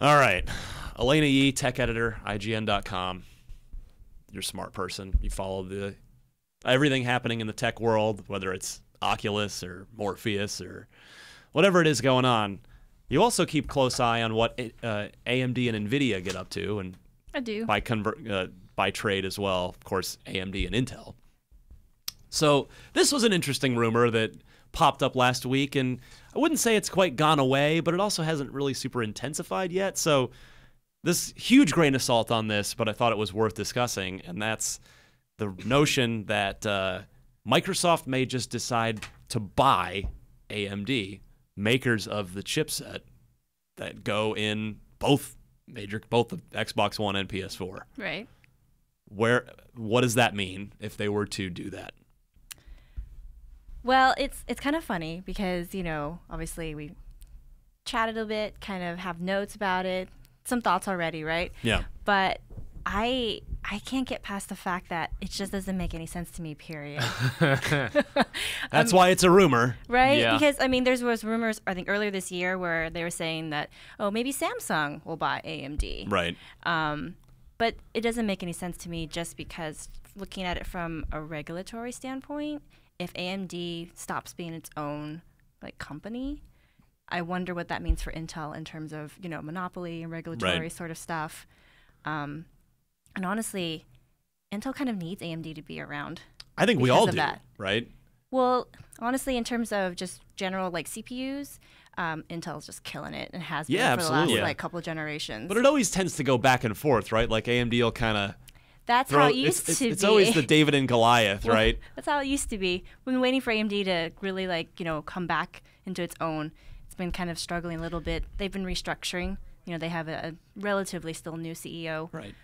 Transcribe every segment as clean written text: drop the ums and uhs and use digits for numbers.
All right. Elena Yee, tech editor, IGN.com. You're a smart person. You follow everything happening in the tech world, whether it's Oculus or Morpheus or whatever it is going on. You also keep close eye on what AMD and NVIDIA get up to, and I do. By trade as well, of course, AMD and Intel. So this was an interesting rumor that popped up last week, and I wouldn't say it's quite gone away, but it also hasn't really super intensified yet. So this huge grain of salt on this, but I thought it was worth discussing, and that's the notion that Microsoft may just decide to buy AMD, makers of the chipset that go in both the Xbox One and PS4. Right. What does that mean if they were to do that? Well, it's kind of funny because, obviously we chatted a bit, kind of have notes about it, some thoughts already, right? Yeah. But I can't get past the fact that it just doesn't make any sense to me, period. That's why it's a rumor. Right? Yeah. Because, there was rumors, I think, earlier this year where they were saying that, maybe Samsung will buy AMD. Right. But it doesn't make any sense to me just because looking at it from a regulatory standpoint, if AMD stops being its own company, I wonder what that means for Intel in terms of, monopoly and regulatory sort of stuff. And honestly, Intel kind of needs AMD to be around. I think we all do, right? Well, honestly, in terms of just general CPUs, Intel's just killing it and has been for the last couple of generations. But it always tends to go back and forth, right? Like AMD will kind of That's how it used to be. It's always the David and Goliath, right? That's how it used to be. We've been waiting for AMD to really come back into its own. It's been kind of struggling a little bit. They've been restructuring. They have a relatively still new CEO. Right.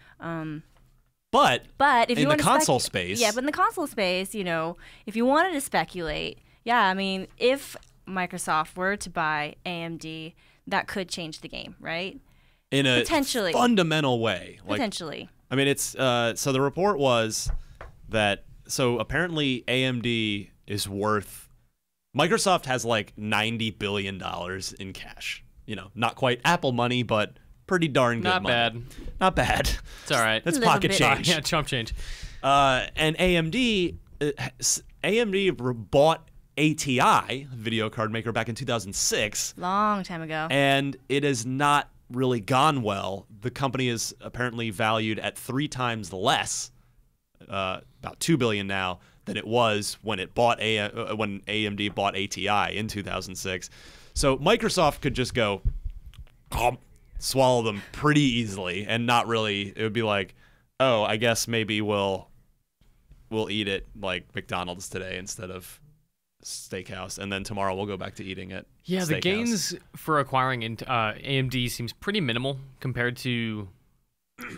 But if in you the console space. Yeah, but in the console space, if you wanted to speculate, if Microsoft were to buy AMD, that could change the game, right? In a potentially fundamental way. Potentially. It's so the report was that apparently AMD is worth, Microsoft has $90 billion in cash. Not quite Apple money, but pretty darn good money. Not bad. Not bad. It's all right. That's pocket change. Yeah, chump change. And AMD bought ATI, video card maker, back in 2006. Long time ago. And it has not really gone well. The company is apparently valued at 3 times less, about $2 billion now, than it was when when AMD bought ATI in 2006. So Microsoft could just go swallow them pretty easily, and not really. It would be like, oh, I guess maybe we'll eat it like McDonald's today instead of steakhouse, and then tomorrow we'll go back to eating it. Yeah, the gains for acquiring AMD seems pretty minimal compared to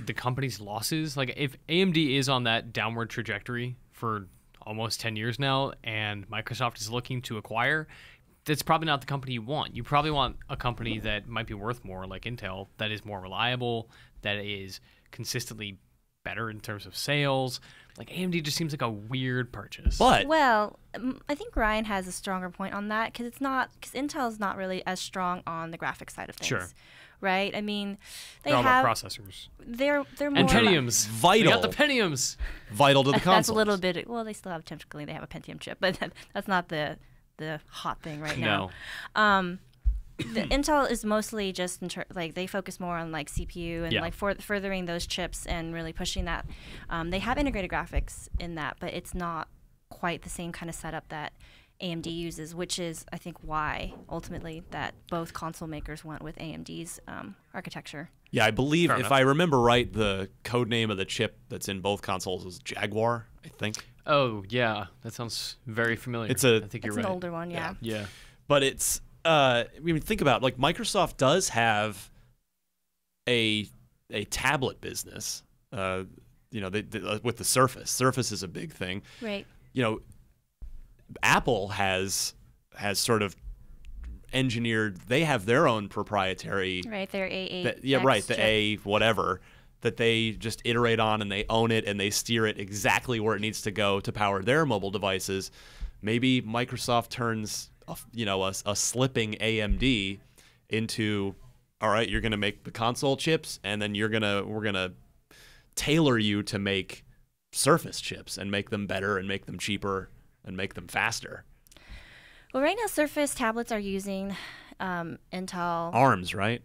the company's losses. If AMD is on that downward trajectory for almost 10 years now, and Microsoft is looking to acquire, that's probably not the company you want. You probably want a company that might be worth more, like Intel, that is more reliable, that is consistently better in terms of sales. AMD just seems like a weird purchase. But I think Ryan has a stronger point on that because Intel is not really as strong on the graphics side of things. Sure. Right? They they're all have about processors. They're more and Pentiums. Vital. They got the Pentiums. Vital to the console. That's a little bit. Well, they still have technically they have a Pentium chip, but that's not the hot thing right now. No. The Intel is mostly just they focus more on CPU and furthering those chips and really pushing that. They have integrated graphics in that, but it's not quite the same kind of setup that AMD uses, which is I think why ultimately that both console makers went with AMD's architecture. Yeah, I believe if I remember right, the code name of the chip that's in both consoles is Jaguar, I think. Oh yeah, that sounds very familiar. I think you're right. It's an older one, yeah. Yeah. But it's think about Microsoft does have a tablet business. They, with the Surface. Surface is a big thing. Right. Apple has sort of engineered. They have their own proprietary. Right. Their A8. The chip. A whatever that they just iterate on, and they own it, and they steer it exactly where it needs to go to power their mobile devices. Maybe Microsoft turns a slipping AMD into all right, you're going to make the console chips, and then we're going to tailor you to make Surface chips and make them better and make them cheaper and make them faster. Well, right now, Surface tablets are using Intel. ARMs, right?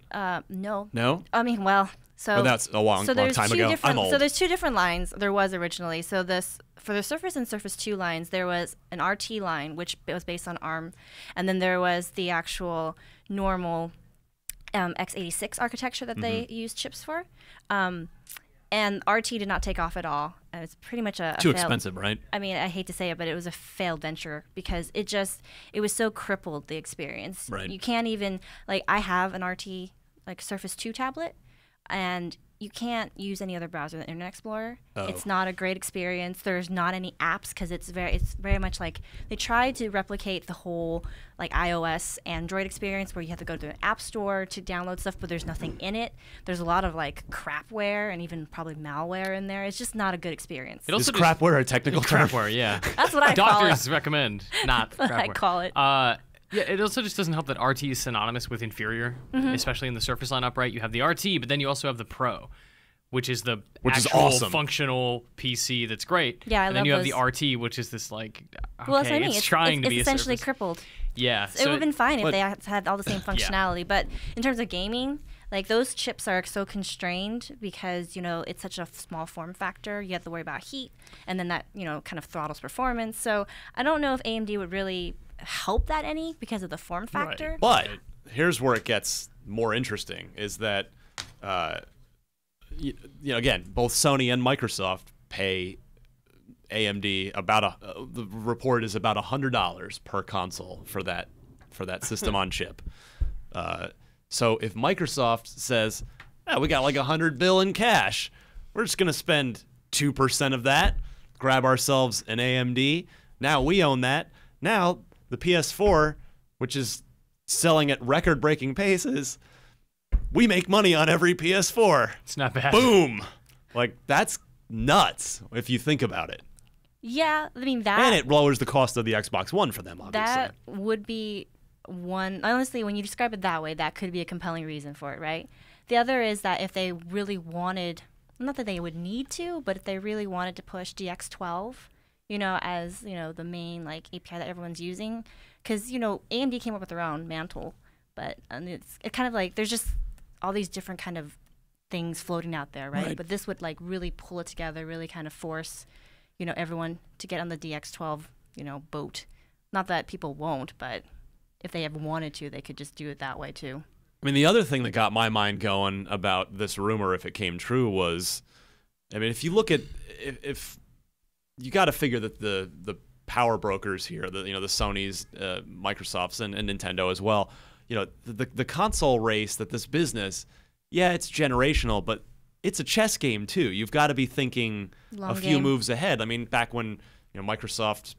No. No? I mean, well, so. But that's a long time ago. I'm old. So there's two different lines. There was originally. So for the Surface and Surface 2 lines, there was an RT line, which was based on ARM, and then there was the actual normal x86 architecture that they used chips for. And RT did not take off at all. And it's pretty much a too expensive, right? I mean, I hate to say it, but it was a failed venture because it was so crippled, the experience. Right. You can't even, like, I have an RT, like, Surface 2 tablet, and you can't use any other browser than Internet Explorer. Oh. It's not a great experience. There's not any apps because it's very much like they tried to replicate the whole like iOS Android experience where you have to go to an app store to download stuff, but there's nothing in it. There's a lot of like crapware and even probably malware in there. It's just not a good experience. Is crapware a technical term? Crapware, yeah. That's what I call it. Doctors recommend not That's what I crapware. call it. Yeah, it also just doesn't help that RT is synonymous with inferior, especially in the Surface lineup, right? You have the RT, but then you also have the Pro, which is the actual awesome. functional PC that's great. Yeah, I and then love you have those. the RT, which is this like, okay, Well, that's what I mean. it's trying to be it's essentially a Surface. crippled. Yeah. It would have been fine if but- they had all the same functionality. But in terms of gaming, like those chips are so constrained because, you know, it's such a small form factor. You have to worry about heat, and then that, you know, kind of throttles performance. So I don't know if AMD would really help that any because of the form factor. But here's where it gets more interesting: is that, you know, again, both Sony and Microsoft pay AMD about the report is about $100 per console for that system on chip. So if Microsoft says, we got like $100 billion in cash, we're just gonna spend 2% of that, grab ourselves an AMD. Now we own that. Now the PS4, which is selling at record-breaking paces, we make money on every PS4. It's not bad. Boom! Like, that's nuts if you think about it. Yeah, I mean that. And it lowers the cost of the Xbox One for them, obviously. That would be one. Honestly, when you describe it that way, that could be a compelling reason for it, right? The other is that if they really wanted, not that they would need to, but if they really wanted to push DX12, you know, as, you know, the main like API that everyone's using, because, you know, AMD came up with their own Mantle, but it's kind of like there's just all these different kind of things floating out there, right? But this would like really pull it together, really kind of force, you know, everyone to get on the DX12, you know, boat. Not that people won't, but if they ever wanted to, they could just do it that way too. I mean, the other thing that got my mind going about this rumor, if it came true, was, I mean, if you look at, if you got to figure that the power brokers here, the Sonys, Microsofts, and Nintendo as well, you know, the console race that this business, yeah, it's generational, but it's a chess game too. You've got to be thinking Long a few game. moves ahead. I mean, back when, you know, Microsoft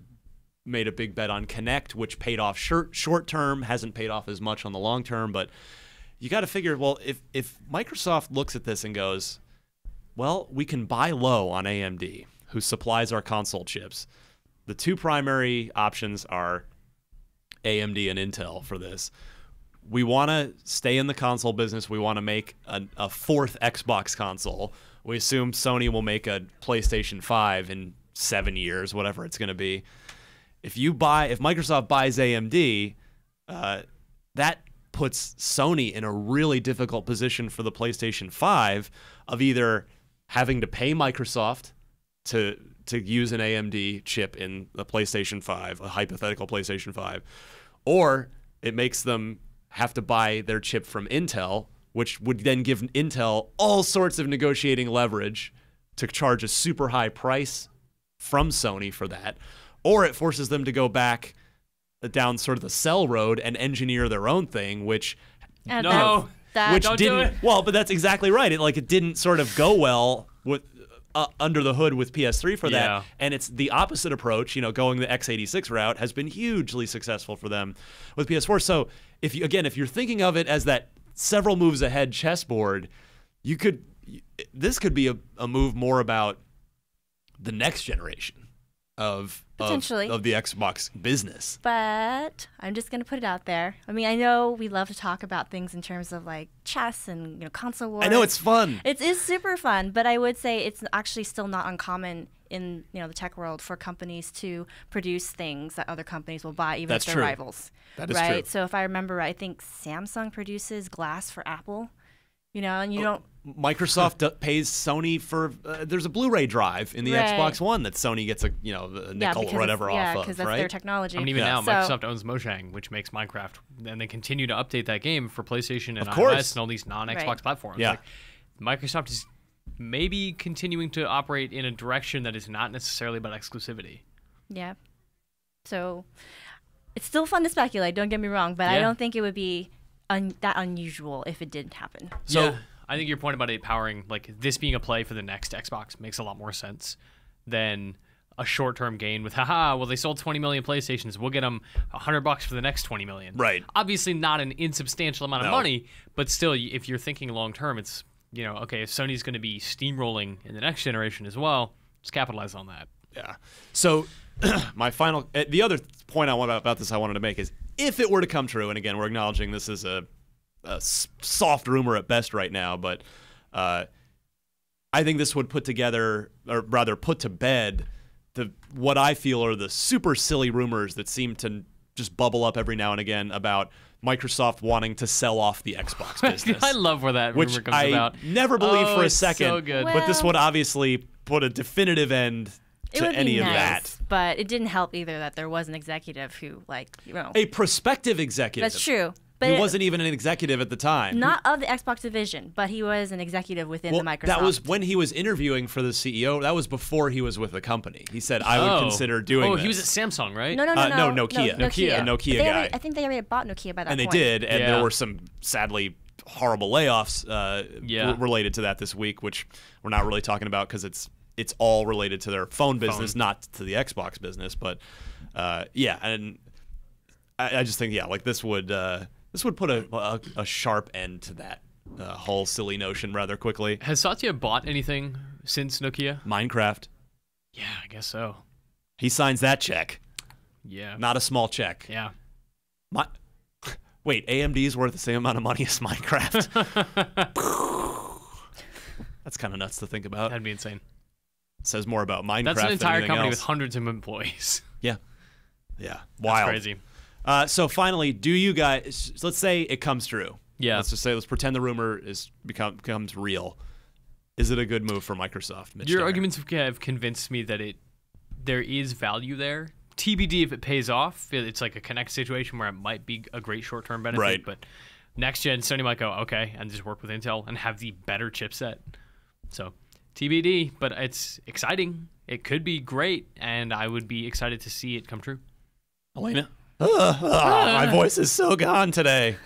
made a big bet on Kinect, which paid off short term, hasn't paid off as much on the long term, but you got to figure, well, if Microsoft looks at this and goes, well, we can buy low on AMD, who supplies our console chips. The two primary options are AMD and Intel for this. We want to stay in the console business. We want to make a fourth Xbox console. We assume Sony will make a PlayStation 5 in 7 years, whatever it's going to be. If Microsoft buys AMD, that puts Sony in a really difficult position for the PlayStation 5 of either having to pay Microsoft to use an AMD chip in the PlayStation 5, a hypothetical PlayStation 5, or it makes them have to buy their chip from Intel, which would then give Intel all sorts of negotiating leverage to charge a super high price from Sony for that, or it forces them to go back down sort of the sell road and engineer their own thing, which And No. which Don't do didn't it. well, but that's exactly right. It didn't sort of go well with under the hood with PS3 for that. Yeah. And it's the opposite approach, you know, going the x86 route has been hugely successful for them with PS4. So if you're thinking of it as that several moves ahead chessboard, this could be a move more about the next generation of Potentially. of the Xbox business. But I'm just gonna put it out there. I mean, I know we love to talk about things in terms of like chess and console wars. I know it's fun. It is super fun, but I would say it's actually still not uncommon in the tech world for companies to produce things that other companies will buy, even That's if they're true. rivals. That is right? true. So if I remember right, I think Samsung produces glass for Apple. And you don't. Microsoft pays Sony for there's a Blu-ray drive in the Right. Xbox One that Sony gets a nickel or whatever off of, because that's right? their technology. I mean, even Yeah. now, So- Microsoft owns Mojang, which makes Minecraft, and they continue to update that game for PlayStation and Of course. iOS and all these non-Xbox Right. platforms. Yeah. Like, Microsoft is maybe continuing to operate in a direction that is not necessarily about exclusivity. Yeah. So it's still fun to speculate. Don't get me wrong, but I Yeah. don't think it would be that unusual if it didn't happen. So- yeah, I think your point about it powering, like this being a play for the next Xbox, makes a lot more sense than a short-term gain with, well, they sold 20 million PlayStations. We'll get them $100 for the next 20 million. Right. Obviously not an insubstantial amount of No. money, but still, if you're thinking long-term, it's, okay, if Sony's going to be steamrolling in the next generation as well, let's capitalize on that. Yeah. So my final, the other point I wanted to make is if it were to come true, and again, we're acknowledging this is a soft rumor at best right now, but I think this would put to bed what I feel are the super silly rumors that seem to just bubble up every now and again about Microsoft wanting to sell off the Xbox business. I love where that which rumor comes I about. never believed for a it's second. so good. But this Well- would obviously put a definitive end It to would any be of nice, that. but it didn't help either that there was an executive who, A prospective executive. that's true. But He it- wasn't even an executive at the time. not of the Xbox division, but he was an executive within the Microsoft. that was when he was interviewing for the CEO. That was before he was with the company. He said, I would consider doing this. he was at Samsung, right? No, Nokia. Nokia. A Nokia They guy. already- I think they already bought Nokia by that And they point. did, and Yeah. there were some sadly horrible layoffs Yeah. related to that this week, which we're not really talking about because it's all related to their phone business, not to the Xbox business. But yeah, and I just think this would put a sharp end to that whole silly notion rather quickly. Has Satya bought anything since Nokia? Minecraft, Yeah, I guess so. he signs that check, Yeah. not a small check. Yeah. Wait, AMD's worth the same amount of money as Minecraft? That's kind of nuts to think about. That'd be insane. Says more about Minecraft That's an than entire anything company else. with hundreds of employees. Yeah, That's wild. crazy. So finally, do you guys? Let's say it comes true. Yeah. Let's pretend the rumor becomes real. Is it a good move for Microsoft? Mitch Your Steiner? arguments have convinced me that there is value there. TBD if it pays off. It's like a Connect situation where it might be a great short-term benefit. Right. But next gen, Sony might go, okay, and just work with Intel and have the better chipset. So TBD, but it's exciting. It could be great, and I would be excited to see it come true. Elena? My voice is so gone today.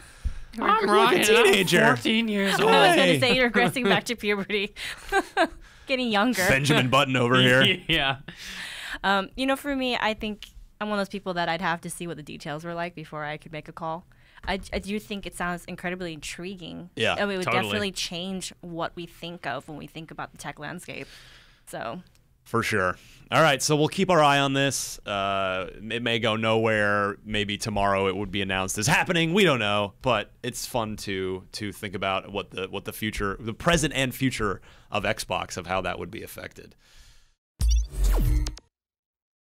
I'm like a teenager. 14 years I old. was going Hey. to say you're regressing back to puberty. Getting younger. Benjamin Button over here. Yeah. For me, I think I'm one of those people that I'd have to see what the details were like before I could make a call. I do think it sounds incredibly intriguing. Yeah, I mean, it would totally. definitely change what we think of when we think about the tech landscape. So, For sure. All right, so we'll keep our eye on this. It may go nowhere. Maybe tomorrow it would be announced as happening. We don't know, but it's fun to think about what the future, the present and future of Xbox, of how that would be affected.